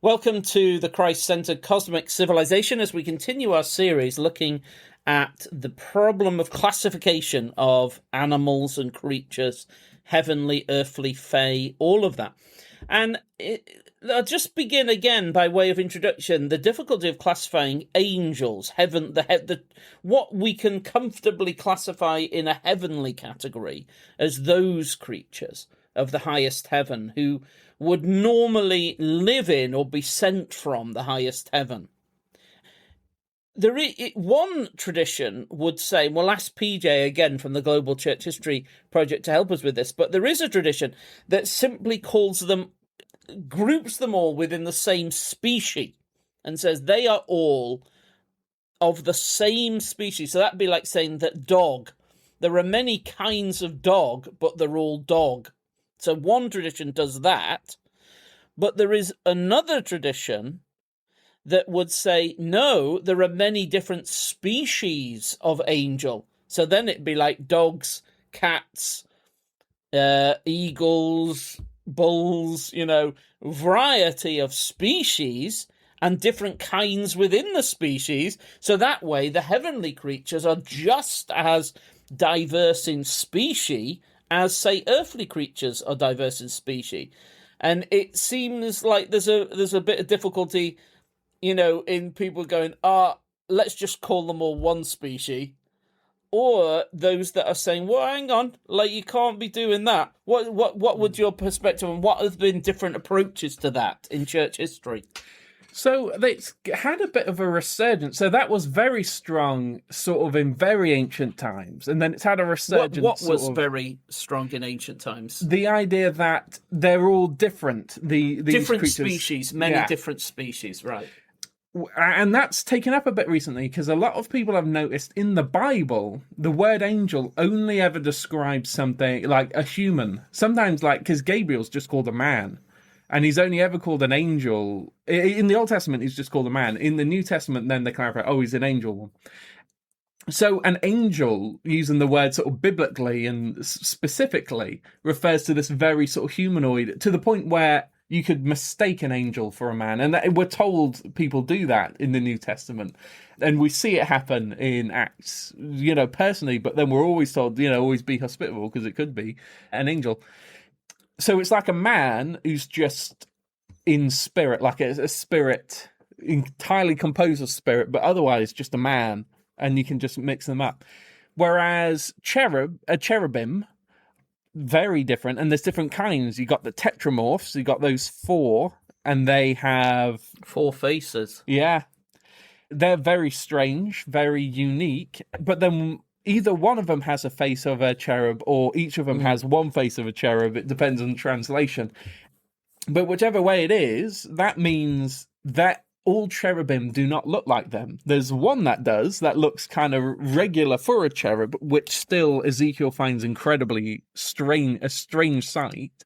Welcome to the Christ-centered cosmic civilization as we continue our series looking at the problem of classification of animals and creatures, heavenly, earthly, fae, all of that. And I'll just begin again by way of introduction, the difficulty of classifying angels, what we can comfortably classify in a heavenly category as those creatures of the highest heaven who would normally live in or be sent from the highest heaven. One tradition would say, we'll ask PJ again from the Global Church History Project to help us with this, but there is a tradition that simply groups them all within the same species and says they are all of the same species. So that'd be like saying that there are many kinds of dog, but they're all dog. So one tradition does that, but there is another tradition that would say, no, there are many different species of angel. So then it'd be like dogs, cats, eagles, bulls, variety of species and different kinds within the species. So that way the heavenly creatures are just as diverse in species as, say, earthly creatures are diverse in species. And it seems like there's a bit of difficulty, in people going, let's just call them all one species. Or those that are saying, well, hang on, you can't be doing that. What would your perspective, and what have been different approaches to that in church history? So it's had a bit of a resurgence. So that was very strong sort of in very ancient times. And then it's had a resurgence. What was very strong in ancient times? The idea that they're all different. These different creatures, species, many different species, right. And that's taken up a bit recently because a lot of people have noticed in the Bible, the word angel only ever describes something like a human. Sometimes because Gabriel's just called a man. And he's only ever called an angel. In the Old Testament, he's just called a man. In the New Testament, then they clarify, he's an angel. So an angel, using the word sort of biblically and specifically, refers to this very sort of humanoid, to the point where you could mistake an angel for a man. And we're told people do that in the New Testament. And we see it happen in Acts, personally, but then we're always told, always be hospitable because it could be an angel. So it's like a man who's just in spirit, like a spirit, entirely composed of spirit, but otherwise just a man, and you can just mix them up. Whereas cherubim, very different, and there's different kinds. You got the tetramorphs, you got those four, and they have 4 faces. Yeah. They're very strange, very unique, but then either one of them has a face of a cherub or each of them has one face of a cherub. It depends on the translation. But whichever way it is, that means that all cherubim do not look like them. There's one that does, that looks kind of regular for a cherub, which still Ezekiel finds incredibly a strange sight.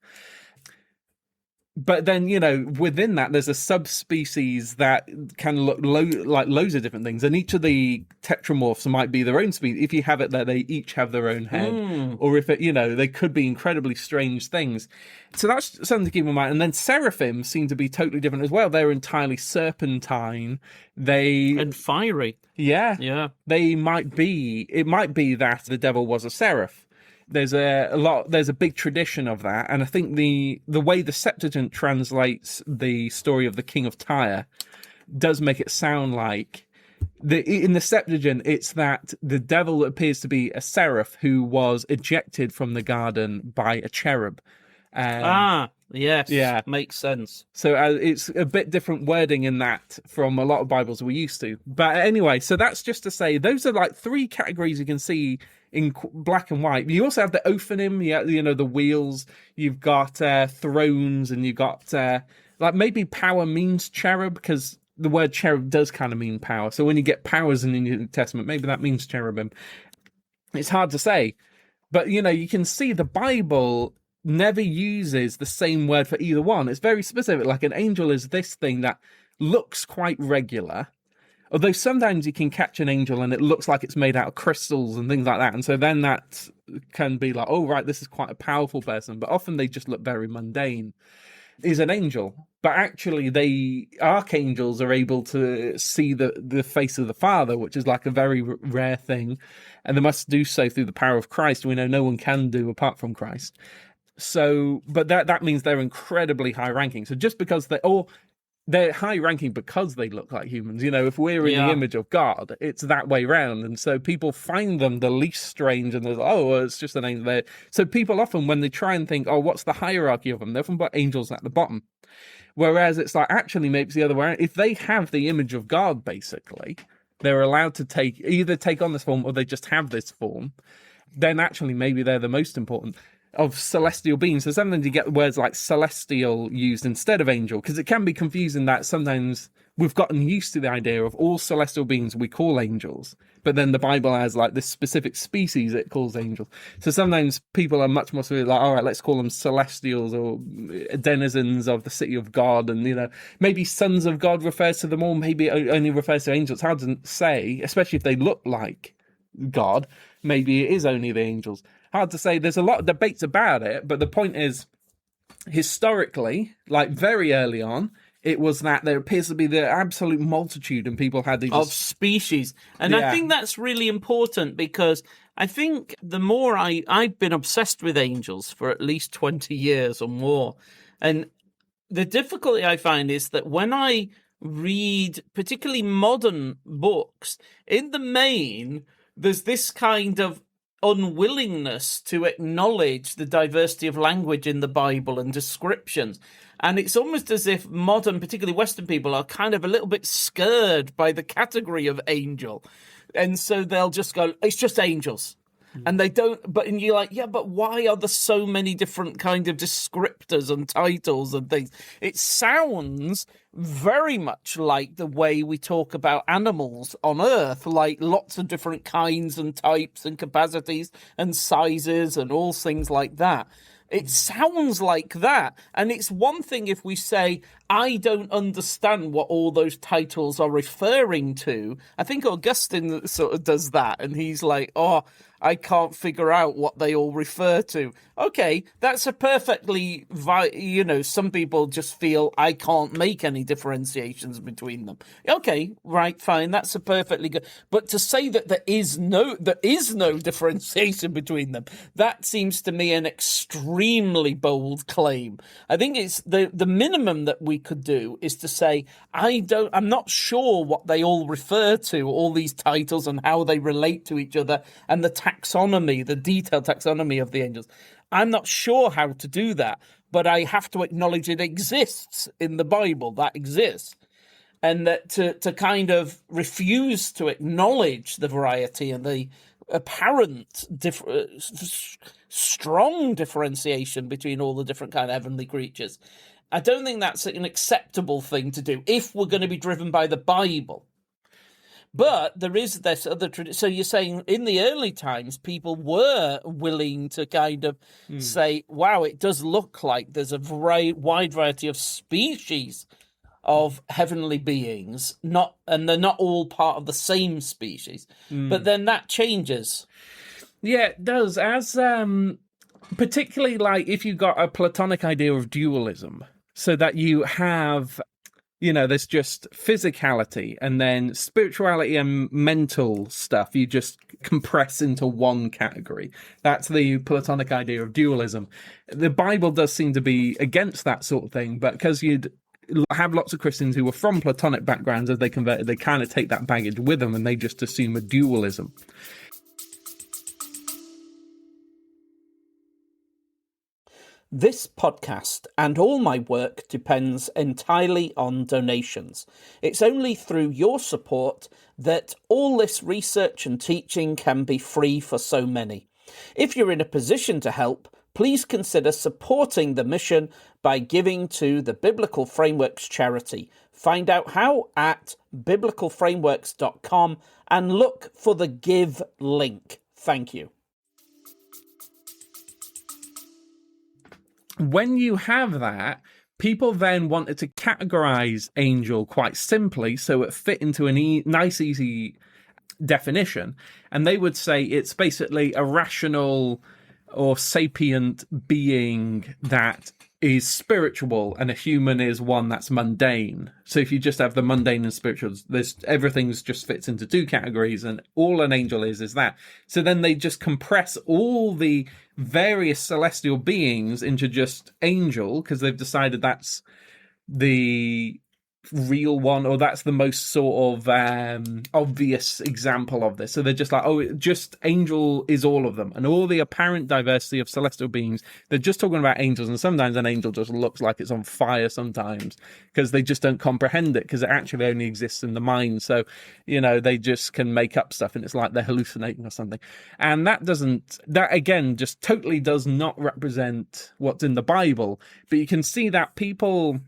But then, within that, there's a subspecies that can look like loads of different things. And each of the tetramorphs might be their own species. If you have it there, they each have their own head. Or if it, they could be incredibly strange things. So that's something to keep in mind. And then seraphim seem to be totally different as well. They're entirely serpentine. And fiery. Yeah. Yeah. It might be that the devil was a seraph. There's a big tradition of that, and I think the way the Septuagint translates the story of the king of Tyre does make it sound like in the Septuagint it's that the devil appears to be a seraph who was ejected from the garden by a cherub. Yes, yeah, makes sense. So it's a bit different wording in that from a lot of Bibles we're used to. But anyway, so that's just to say those are 3 categories you can see in black and white. You also have the ophanim, the wheels. You've got thrones, and you've got maybe power means cherub, because the word cherub does kind of mean power. So when you get powers in the New Testament, maybe that means cherubim. It's hard to say, but you can see the Bible never uses the same word for either one. It's very specific. Like an angel is this thing that looks quite regular, although sometimes you can catch an angel and it looks like it's made out of crystals and things like that. And so then that can be like, oh, right, this is quite a powerful person. But often they just look very mundane. is an angel. But actually, archangels are able to see the face of the Father, which is like a very rare thing. And they must do so through the power of Christ. We know no one can do apart from Christ. So, but that means they're incredibly high ranking. So just because they're high ranking because they look like humans. If we're in the image of God, it's that way round. And so people find them the least strange and they're like, oh, well, it's just an angel there. So people often, when they try and think, oh, what's the hierarchy of them? They often put angels at the bottom. Whereas it's like, actually, maybe it's the other way around. If they have the image of God, basically, they're allowed to either take on this form or they just have this form, then actually maybe they're the most important of celestial beings. So sometimes you get words like celestial used instead of angel, because it can be confusing that sometimes we've gotten used to the idea of all celestial beings we call angels, but then the Bible has like this specific species it calls angels. So sometimes people are much more sort of like, all right, let's call them celestials or denizens of the city of God. And, maybe sons of God refers to them all, maybe it only refers to angels. It's hard to say, especially if they look like God. Maybe it is only the angels. Hard to say. There's a lot of debates about it, but the point is, historically, like very early on, it was that there appears to be the absolute multitude, and people had these of species. And I think that's really important, because I think the more I've been obsessed with angels for at least 20 years or more, and the difficulty I find is that when I read particularly modern books, in the main, there's this kind of unwillingness to acknowledge the diversity of language in the Bible and descriptions. And it's almost as if modern, particularly Western people, are kind of a little bit scared by the category of angel. And so they'll just go, it's just angels. And they don't, and you're like, yeah, but why are there so many different kind of descriptors and titles and things? It sounds very much like the way we talk about animals on Earth, like lots of different kinds and types and capacities and sizes and all things like that. It sounds like that. And it's one thing if we say, I don't understand what all those titles are referring to. I think Augustine sort of does that. And he's like, oh, I can't figure out what they all refer to. Okay, that's a perfectly, some people just feel I can't make any differentiations between them. Okay, right, fine, that's a perfectly good. But to say that there is no differentiation between them, that seems to me an extremely bold claim. I think it's the minimum that we could do is to say, I'm not sure what they all refer to, all these titles and how they relate to each other and the taxonomy, the detailed taxonomy of the angels. I'm not sure how to do that, but I have to acknowledge it exists in the Bible. That exists. And that to kind of refuse to acknowledge the variety and the apparent strong differentiation between all the different kind of heavenly creatures, I don't think that's an acceptable thing to do if we're going to be driven by the Bible. But there is this other tradition. So you're saying in the early times, people were willing to kind of say, wow, it does look like there's a wide variety of species of heavenly beings, and they're not all part of the same species. But then that changes. Yeah, it does. As particularly like if you've got a Platonic idea of dualism, so that you have, there's just physicality and then spirituality and mental stuff you just compress into one category. That's the Platonic idea of dualism. The Bible does seem to be against that sort of thing, but because you'd have lots of Christians who were from Platonic backgrounds, as they converted, they kind of take that baggage with them and they just assume a dualism. This podcast and all my work depends entirely on donations. It's only through your support that all this research and teaching can be free for so many. If you're in a position to help, please consider supporting the mission by giving to the Biblical Frameworks charity. Find out how at biblicalframeworks.com and look for the Give link. Thank you. When you have that, people then wanted to categorize angel quite simply so it fit into a nice, easy definition. And they would say it's basically a rational or sapient being that is spiritual and a human is one that's mundane. So if you just have the mundane and spiritual, everything's just fits into two categories, and all an angel is that. So then they just compress all the various celestial beings into just angel, because they've decided that's the real one, or that's the most sort of obvious example of this. So they're just like, just angel is all of them, and all the apparent diversity of celestial beings, they're just talking about angels. And sometimes an angel just looks like it's on fire sometimes, because they just don't comprehend it, because it actually only exists in the mind. So they just can make up stuff, and it's like they're hallucinating or something. And that again just totally does not represent what's in the Bible. But you can see that people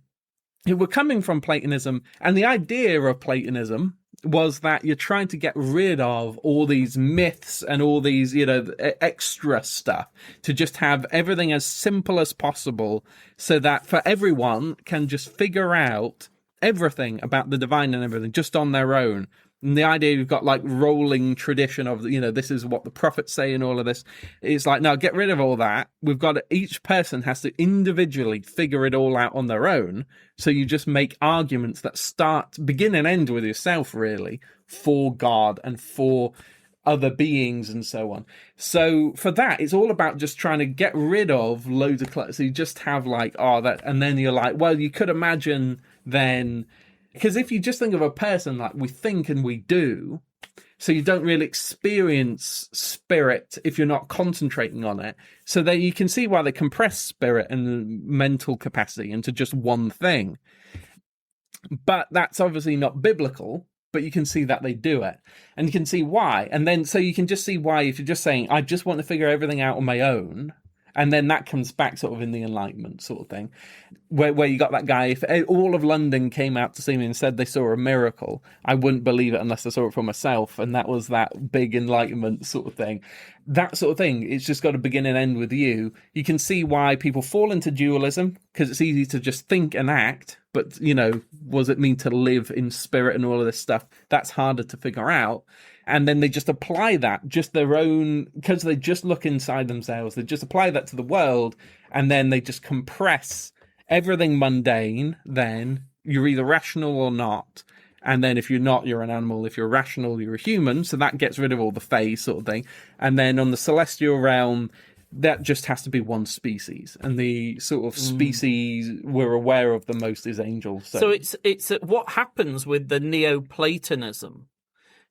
who were coming from Platonism, and the idea of Platonism was that you're trying to get rid of all these myths and all these, extra stuff, to just have everything as simple as possible, so that for everyone can just figure out everything about the divine and everything just on their own. And the idea you've got like rolling tradition of, this is what the prophets say and all of this. It's like, no, get rid of all that. Each person has to individually figure it all out on their own. So you just make arguments that begin and end with yourself, really, for God and for other beings and so on. So for that, it's all about just trying to get rid of loads of clutter. So you just have like, that, and then you're like, well, you could imagine then, because if you just think of a person like we think and we do, so you don't really experience spirit if you're not concentrating on it. So that you can see why they compress spirit and mental capacity into just one thing. But that's obviously not biblical, but you can see that they do it. And you can see why. And then, so you can just see why, if you're just saying, I just want to figure everything out on my own, and then that comes back sort of in the Enlightenment sort of thing, where you got that guy, if all of London came out to see me and said they saw a miracle, I wouldn't believe it unless I saw it for myself. And that was that big Enlightenment sort of thing. That sort of thing, it's just got to begin and end with you. You can see why people fall into dualism, because it's easy to just think and act, but, what does it mean to live in spirit and all of this stuff? That's harder to figure out. And then they just apply that, just their own, because they just look inside themselves. They just apply that to the world, and then they just compress everything mundane. Then you're either rational or not. And then if you're not, you're an animal. If you're rational, you're a human. So that gets rid of all the phase sort of thing. And then on the celestial realm, that just has to be one species. And the sort of species we're aware of the most is angels. So it's what happens with the Neoplatonism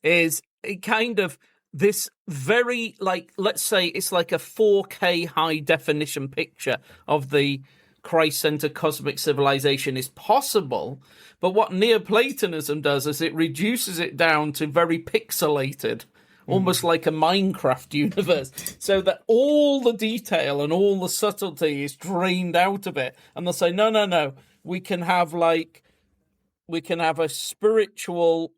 is it kind of this very, like, let's say it's like a 4K high definition picture of the Christ-centered cosmic civilization is possible, but what Neoplatonism does is it reduces it down to very pixelated, almost like a Minecraft universe, so that all the detail and all the subtlety is drained out of it. And they'll say, no, we can have a spiritual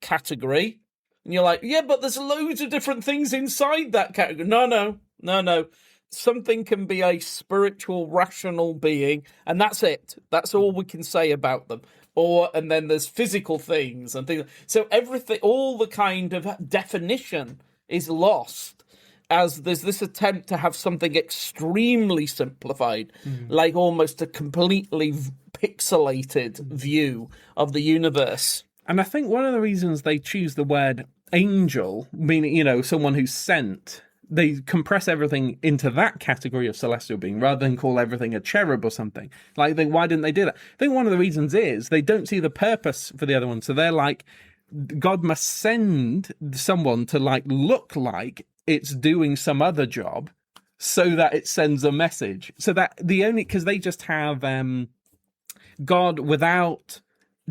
category. And you're like, yeah, but there's loads of different things inside that category. No. Something can be a spiritual, rational being, and that's it. That's all we can say about them. And then there's physical things and things. So everything, all the kind of definition is lost, as there's this attempt to have something extremely simplified, like almost a completely pixelated view of the universe. And I think one of the reasons they choose the word angel, meaning, someone who's sent, they compress everything into that category of celestial being rather than call everything a cherub or something. Like, why didn't they do that? I think one of the reasons is they don't see the purpose for the other one. So they're like, God must send someone to look like it's doing some other job so that it sends a message. So that because they just have God without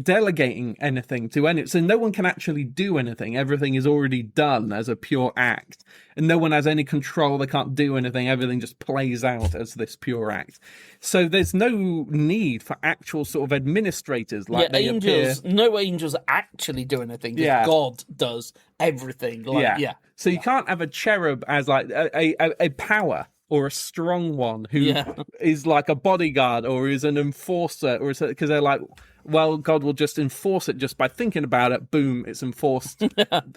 delegating anything to any, so no one can actually do anything. Everything is already done as a pure act, and no one has any control. They can't do anything. Everything just plays out as this pure act. So there's no need for actual sort of administrators like angels. No angels actually do anything. Yeah. God does everything. So you can't have a cherub as like a power or a strong one who is like a bodyguard or is an enforcer, or because they're like, well, God will just enforce it just by thinking about it. Boom, it's enforced.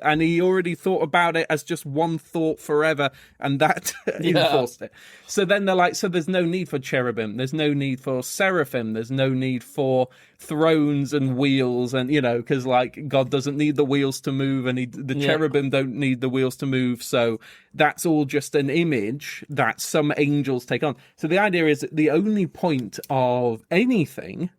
And he already thought about it as just one thought forever, and that enforced it. So then they're like, so there's no need for cherubim, there's no need for seraphim, there's no need for thrones and wheels, and because like God doesn't need the wheels to move, and the cherubim don't need the wheels to move, so that's all just an image that some angels take on. So the idea is that the only point of anything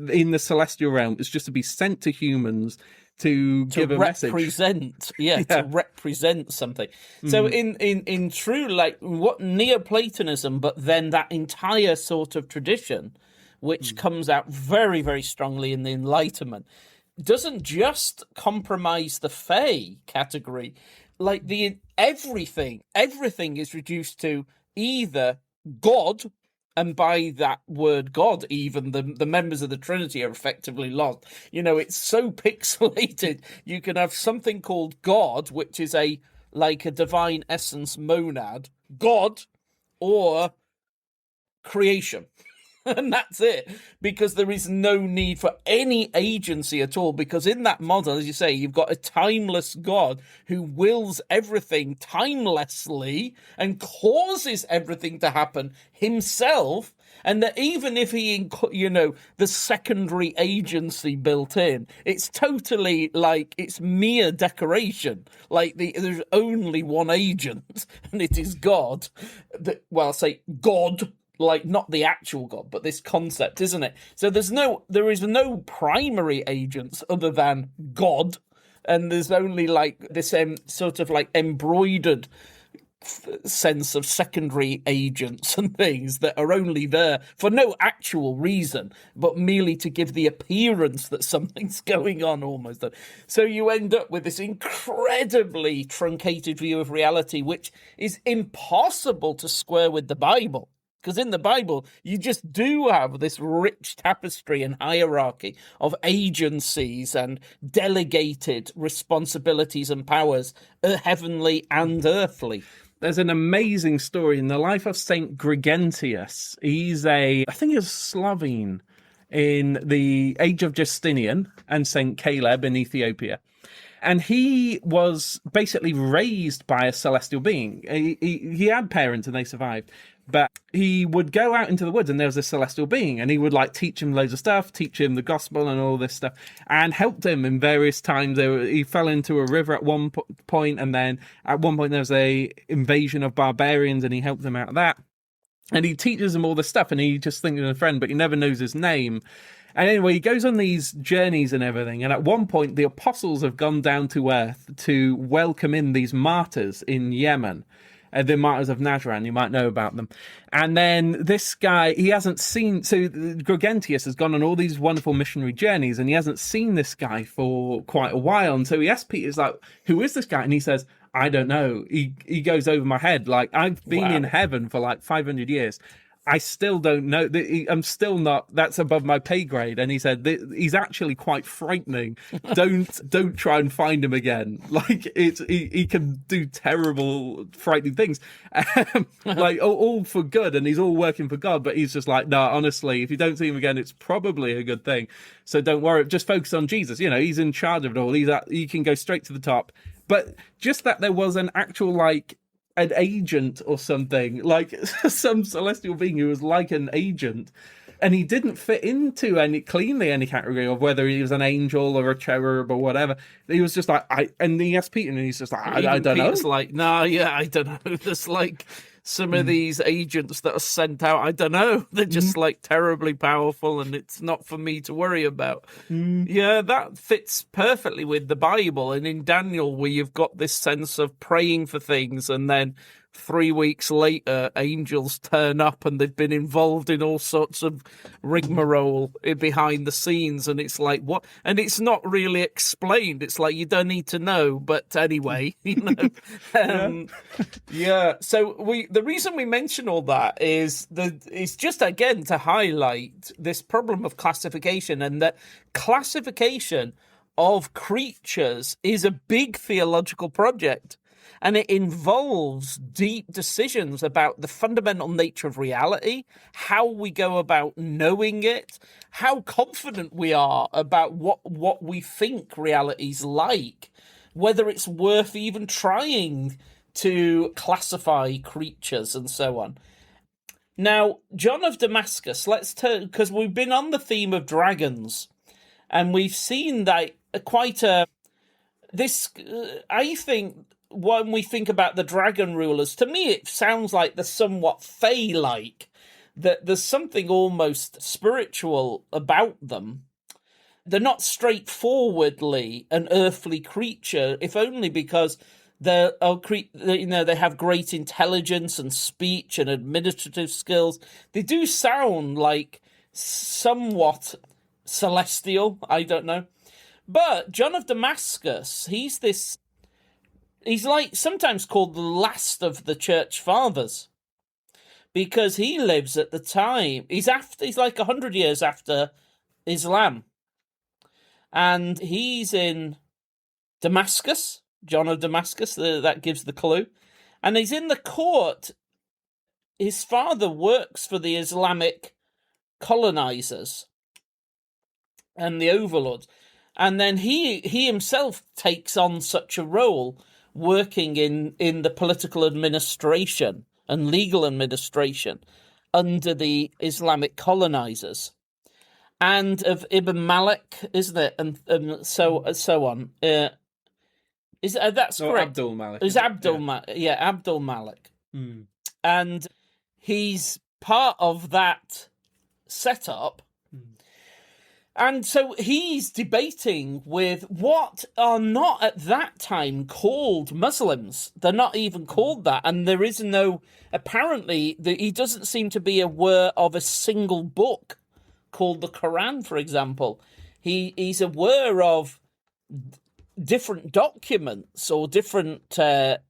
in the celestial realm is just to be sent to humans to give a message. To represent something. So in true, like, what Neoplatonism, but then that entire sort of tradition, which comes out very, very strongly in the Enlightenment, doesn't just compromise the Fae category. Like, everything is reduced to either God, and by that word God, even the members of the Trinity are effectively lost. It's so pixelated. You can have something called God, which is like a divine essence monad, God, or creation. And that's it, because there is no need for any agency at all, because in that model, as you say, you've got a timeless God who wills everything timelessly and causes everything to happen himself, and that even if he, the secondary agency built in, it's totally like it's mere decoration. Like there's only one agent, and it is God. I'll say God, like not the actual God, but this concept, isn't it? So there is no primary agents other than God, and there's only like this sort of like embroidered sense of secondary agents and things that are only there for no actual reason, but merely to give the appearance that something's going on almost. So you end up with this incredibly truncated view of reality, which is impossible to square with the Bible. Because in the Bible, you just do have this rich tapestry and hierarchy of agencies and delegated responsibilities and powers, heavenly and earthly. There's an amazing story in the life of Saint Gregentius. He's I think he's Slovene in the age of Justinian, and Saint Caleb in Ethiopia. And he was basically raised by a celestial being. He had parents and they survived. But he would go out into the woods and there was a celestial being, and he would like teach him loads of stuff, teach him the gospel and all this stuff, and helped him in various times. He fell into a river at one point, and then at one point there was a invasion of barbarians, and he helped them out of that. And he teaches them all this stuff, and he just thinks he's a friend, but he never knows his name. And anyway, he goes on these journeys and everything, and at one point the apostles have gone down to earth to welcome in these martyrs in Yemen. The martyrs of Najran, you might know about them. And then this guy, he hasn't seen... So Gregentius has gone on all these wonderful missionary journeys, and he hasn't seen this guy for quite a while. And so he asks Peter, he's like, who is this guy? And he says, I don't know. He goes over my head. Like, I've been in heaven for like 500 years. I still don't know. I'm still not. That's above my pay grade. And he said he's actually quite frightening. Don't try and find him again. Like he can do terrible, frightening things, like all for good, and he's all working for God. But he's just like, no, honestly, if you don't see him again, it's probably a good thing. So don't worry. Just focus on Jesus. He's in charge of it all. He can go straight to the top. But just that there was an actual an agent or something, like some celestial being who was like an agent, and he didn't fit into any category of whether he was an angel or a cherub or whatever. He was just like, and he asked Peter, and he's just like, I don't know. Peter's like, no, yeah, I don't know. There's like some of these agents that are sent out, I don't know. They're just like terribly powerful, and it's not for me to worry about. Yeah, that fits perfectly with the Bible. And in Daniel, where you've got this sense of praying for things, and then 3 weeks later, angels turn up and they've been involved in all sorts of rigmarole behind the scenes. And it's like, what? And it's not really explained. It's like, you don't need to know. But anyway, yeah. So the reason we mention all that is it's just, again, to highlight this problem of classification, and that classification of creatures is a big theological project. And it involves deep decisions about the fundamental nature of reality, how we go about knowing it, how confident we are about what we think reality's like, whether it's worth even trying to classify creatures and so on. Now, John of Damascus, let's turn, because we've been on the theme of dragons, and we've seen that I think when we think about the dragon rulers, to me it sounds like they're somewhat fae-like, that there's something almost spiritual about them. They're not straightforwardly an earthly creature, if only because they have great intelligence and speech and administrative skills. They do sound like somewhat celestial, I don't know. But John of Damascus, he's like sometimes called the last of the church fathers, because he lives at the time, he's like 100 years after Islam. And he's in Damascus, John of Damascus, that gives the clue. And he's in the court. His father works for the Islamic colonizers and the overlords. And then he himself takes on such a role, working in the political administration and legal administration under the Islamic colonizers. And of Ibn Malik, isn't it? And so on. That's correct? Abdul Malik. It's Abdul Malik. Yeah, Abdul Malik. Hmm. And he's part of that setup. And so he's debating with what are not at that time called Muslims. They're not even called that. And there is apparently, he doesn't seem to be aware of a single book called the Quran, for example. He's aware of different documents or different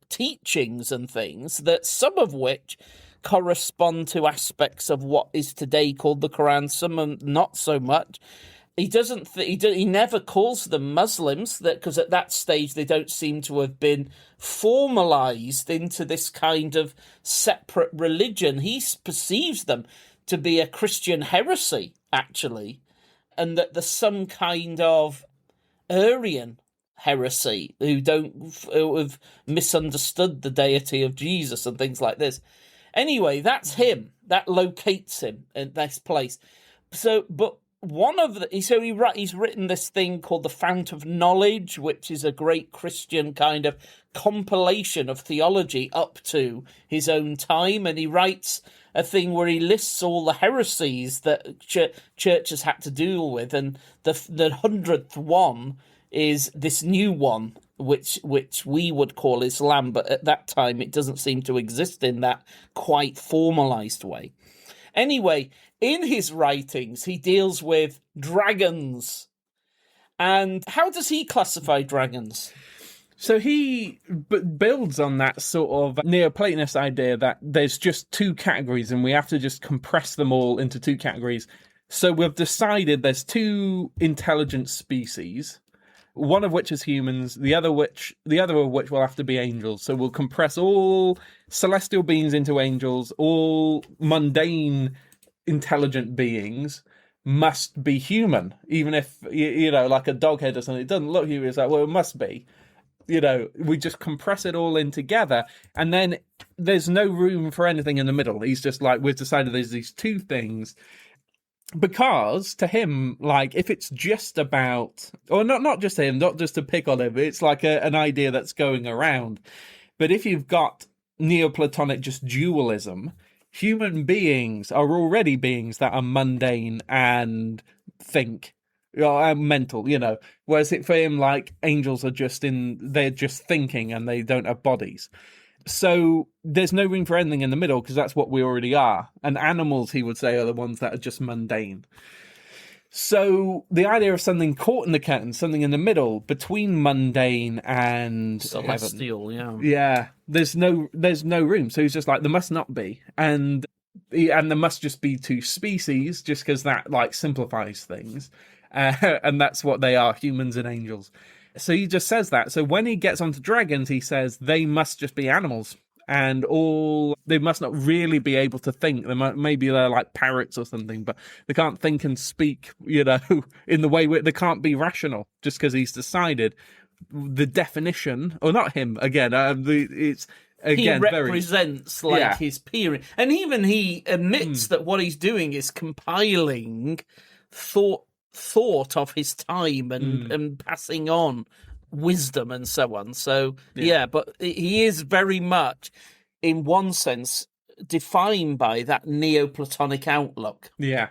teachings and things, that some of which correspond to aspects of what is today called the Quran, some are not so much. He never calls them Muslims, because at that stage they don't seem to have been formalized into this kind of separate religion. He perceives them to be a Christian heresy, actually, and that there's some kind of Aryan heresy who have misunderstood the deity of Jesus and things like this. Anyway, that's him. That locates him in this place. So, but he's written this thing called the Fount of Knowledge, which is a great Christian kind of compilation of theology up to his own time, and he writes a thing where he lists all the heresies that churches had to deal with, and the 100th one is this new one, which we would call Islam, but at that time it doesn't seem to exist in that quite formalized way. Anyway, in his writings, he deals with dragons. And how does he classify dragons? So he builds on that sort of Neoplatonist idea that there's just two categories and we have to just compress them all into two categories. So we've decided there's two intelligent species, one of which is humans, the other of which will have to be angels. So we'll compress all celestial beings into angels, all mundane intelligent beings must be human, even if, like a dog head or something, it doesn't look human. It's like, well, it must be. We just compress it all in together, and then there's no room for anything in the middle. He's just like, we've decided there's these two things. Because to him, like, if it's just about, or not just him, not just to pick on him, it's like an idea that's going around. But if you've got Neoplatonic just dualism, human beings are already beings that are mundane and think, mental, Whereas for him, like, angels are they're just thinking and they don't have bodies. So there's no room for anything in the middle, because that's what we already are. And animals, he would say, are the ones that are just mundane. So the idea of something caught in the curtain, something in the middle between mundane and celestial, heaven. Yeah, there's no room. So he's just like, there must not be, and there must just be two species, just because that like simplifies things, and that's what they are, humans and angels. So he just says that. So when he gets onto dragons, he says they must just be animals. And they must not really be able to think. Maybe they're like parrots or something, but they can't think and speak, in the way where they can't be rational just because he's decided the definition, or not him again. It's again he represents his period, and even he admits that what he's doing is compiling thought of his time and passing on wisdom and so on. So but he is very much, in one sense, defined by that Neoplatonic outlook. Yeah.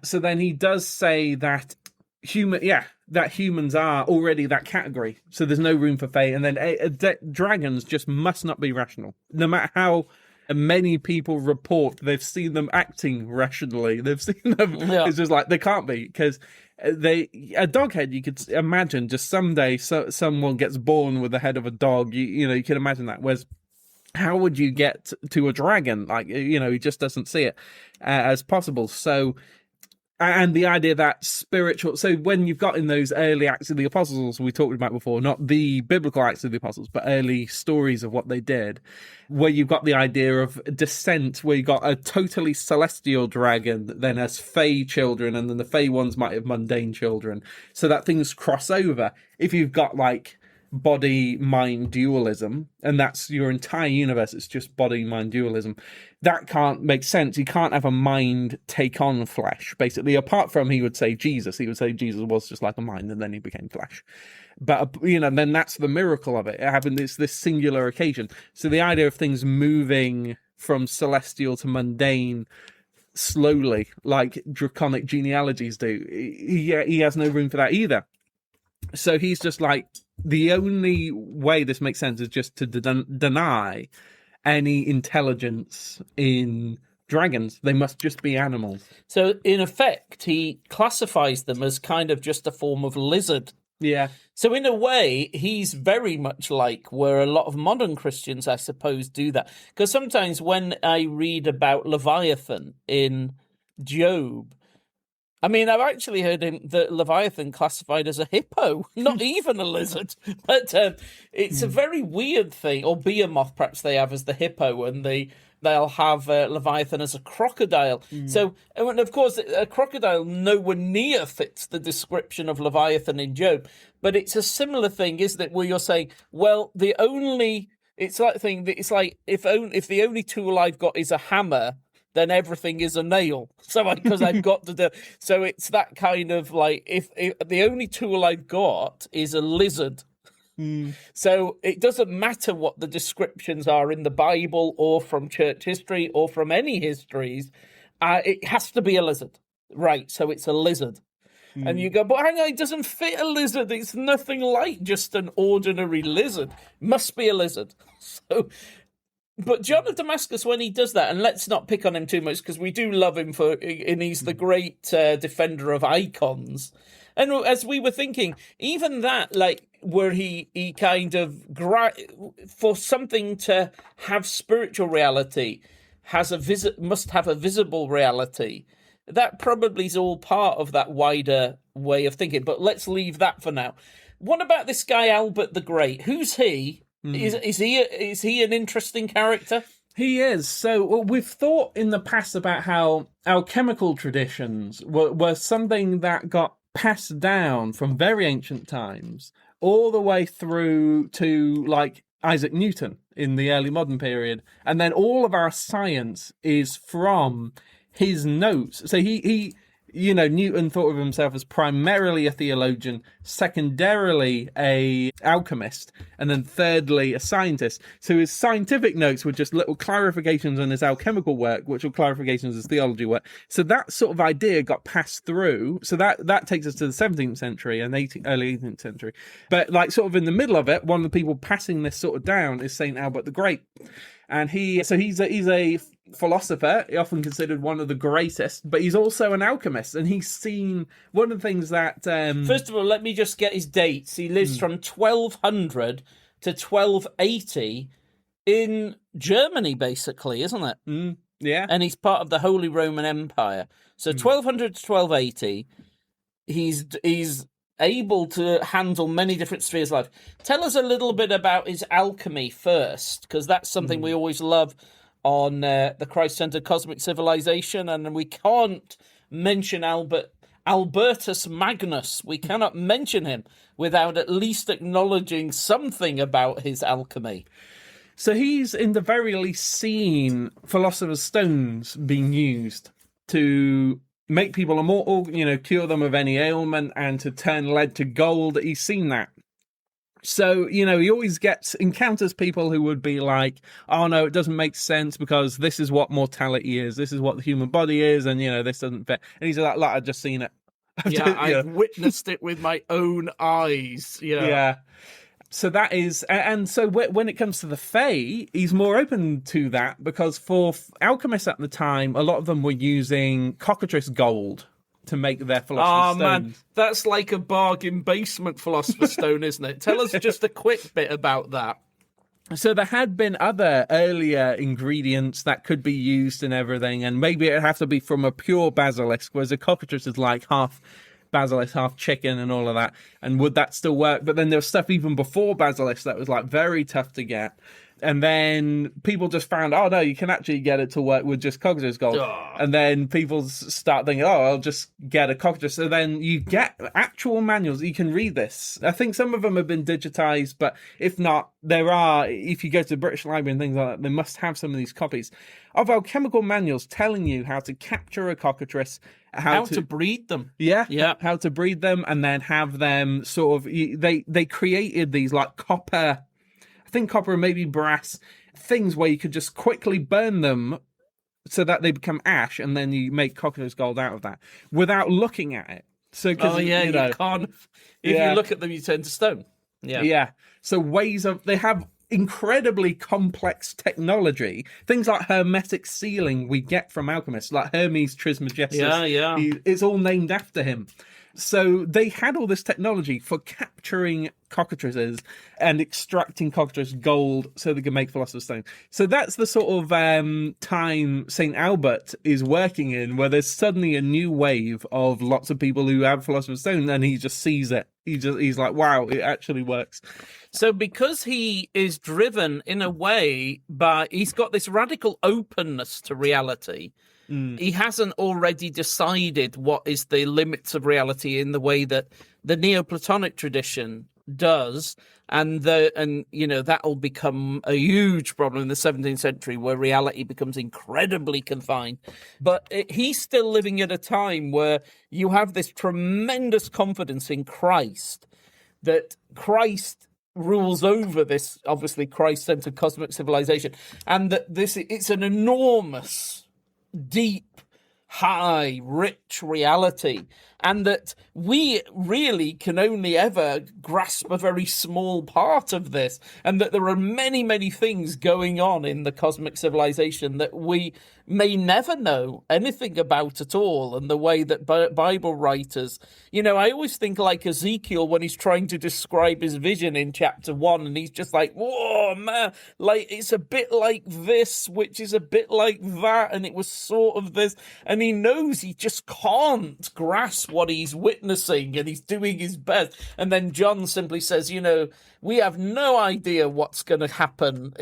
So then he does say that humans are already that category, so there's no room for fate, and then dragons just must not be rational, no matter how many people report they've seen them acting rationally. They've seen them. Yeah. It's just like they can't be, because a dog head, you could imagine just someday someone gets born with the head of a dog. You can imagine that. Whereas, how would you get to a dragon? He just doesn't see it as possible. So, and the idea that spiritual. So when you've got in those early Acts of the Apostles we talked about before, not the biblical Acts of the Apostles, but early stories of what they did, where you've got the idea of descent, where you got a totally celestial dragon that then has fey children, and then the fey ones might have mundane children, so that things cross over. If you've got body-mind dualism, and that's your entire universe, it's just body-mind dualism, that can't make sense. You can't have a mind take on flesh, basically, apart from, he would say Jesus was just like a mind, and then he became flesh. But, then that's the miracle of it. It happened, it's this singular occasion. So the idea of things moving from celestial to mundane slowly, like draconic genealogies do, he has no room for that either. So he's just like, the only way this makes sense is just to deny any intelligence in dragons. They must just be animals. So, in effect, he classifies them as kind of just a form of lizard. Yeah. So, in a way, he's very much like where a lot of modern Christians, I suppose, do that. Because sometimes when I read about Leviathan in Job, I've actually heard that Leviathan classified as a hippo, not even a lizard. But it's a very weird thing. Or Behemoth, perhaps they have as the hippo, and they'll have Leviathan as a crocodile. So, and of course, a crocodile nowhere near fits the description of Leviathan in Job. But it's a similar thing, isn't it, where you're saying, well, it's like if the only tool I've got is a hammer, then everything is a nail. So because I've got to do. So it's that kind of if the only tool I've got is a lizard. So it doesn't matter what the descriptions are in the Bible or from church history or from any histories. It has to be a lizard. Right, so it's a lizard. And you go, but hang on, it doesn't fit a lizard. It's nothing like just an ordinary lizard. It must be a lizard. But John of Damascus, when he does that, and let's not pick on him too much because we do love him and he's the great defender of icons. And as we were thinking, even that, where he kind of, for something to have spiritual reality, must have a visible reality. That probably is all part of that wider way of thinking. But let's leave that for now. What about this guy Albert the Great? Who's he? Is he an interesting character? He is. So we've thought in the past about how alchemical traditions were something that got passed down from very ancient times all the way through to Isaac Newton in the early modern period, and then all of our science is from his notes. So he Newton thought of himself as primarily a theologian, secondarily a alchemist, and then thirdly a scientist. So his scientific notes were just little clarifications on his alchemical work, which were clarifications of his theology work. So that sort of idea got passed through. So that takes us to the 17th century and early 18th century. But sort of in the middle of it, one of the people passing this sort of down is Saint Albert the Great. And he's a philosopher, often considered one of the greatest, but he's also an alchemist, and he's seen one of the things that... First of all, let me just get his dates. He lives from 1200 to 1280 in Germany, basically, isn't it? Yeah. And he's part of the Holy Roman Empire. So 1200 to 1280, he's able to handle many different spheres of life. Tell us a little bit about his alchemy first, because that's something we always love on the Christ-centered cosmic civilization, and we can't mention Albertus Magnus. We cannot mention him without at least acknowledging something about his alchemy. So he's, in the very least, seen philosopher's stones being used to make people immortal, cure them of any ailment, and to turn lead to gold. He's seen that. So, he always encounters people who would be like, oh no, it doesn't make sense because this is what mortality is. This is what the human body is. And, this doesn't fit. And he's like, I've just seen it. I've witnessed it with my own eyes. Yeah. So that is, and so when it comes to the Fae, he's more open to that because for alchemists at the time, a lot of them were using cockatrice gold to make their philosopher's stones. Man, that's like a bargain basement philosopher's stone, isn't it? Tell us just a quick bit about that. So there had been other earlier ingredients that could be used and everything, and maybe it'd have to be from a pure basilisk, whereas a cockatrice is like half basilisk, half chicken and all of that. And would that still work? But then there was stuff even before basilisk that was like very tough to get. And then people just found, oh no, you can actually get it to work with just cockatrice gold. And then people start thinking, oh, I'll just get a cockatrice. So then you get actual manuals. You can read this. I think some of them have been digitized, but if not, there are, if you go to the British Library and things like that, they must have some of these copies of alchemical manuals telling you how to capture a cockatrice, how to breed them. Yeah. How to breed them and then have them sort of, they created these like copper and maybe brass things where you could just quickly burn them so that they become ash, and then you make cockatrice gold out of that without looking at it. So, you can't. If you look at them, you turn to stone. Yeah. So they have incredibly complex technology. Things like hermetic sealing we get from alchemists, like Hermes Trismegistus. Yeah. It's all named after him. So they had all this technology for capturing cockatrices and extracting cockatrice gold so they could make philosopher's stone. So that's the sort of time St. Albert is working in, where there's suddenly a new wave of lots of people who have philosopher's stone, and he just sees it. He's like, wow, it actually works. So because he is driven in a way by, he's got this radical openness to reality. He hasn't already decided what is the limits of reality in the way that the Neoplatonic tradition does, and that'll become a huge problem in the 17th century where reality becomes incredibly confined. But he's still living at a time where you have this tremendous confidence in Christ, that Christ rules over this obviously Christ-centered cosmic civilization, and that it's an enormous, deep, high, rich reality, and that we really can only ever grasp a very small part of this, and that there are many, many things going on in the cosmic civilization that we may never know anything about at all. And the way that Bible writers, I always think like Ezekiel when he's trying to describe his vision in chapter 1, and he's just like, whoa, man, like it's a bit like this, which is a bit like that, and it was sort of this, and he knows he just can't grasp what he's witnessing, and he's doing his best. And then John simply says, we have no idea what's going to happen,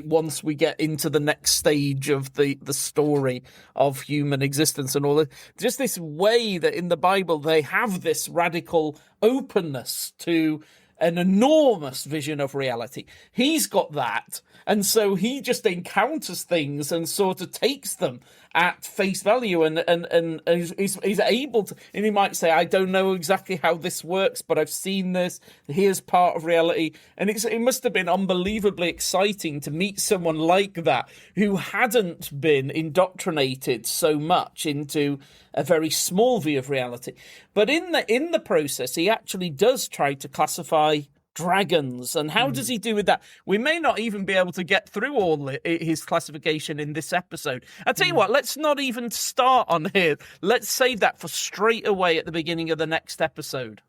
once we get into the next stage of the story of human existence and all that. Just this way that in the Bible they have this radical openness to an enormous vision of reality. He's got that, and so he just encounters things and sort of takes them at face value, and he's able to, and he might say, I don't know exactly how this works, but I've seen this, here's part of reality. And it must have been unbelievably exciting to meet someone like that who hadn't been indoctrinated so much into a very small view of reality. But in the process, he actually does try to classify dragons. And how does he do with that? We may not even be able to get through all his classification in this episode. I'll tell you what, let's not even start on here. Let's save that for straight away at the beginning of the next episode.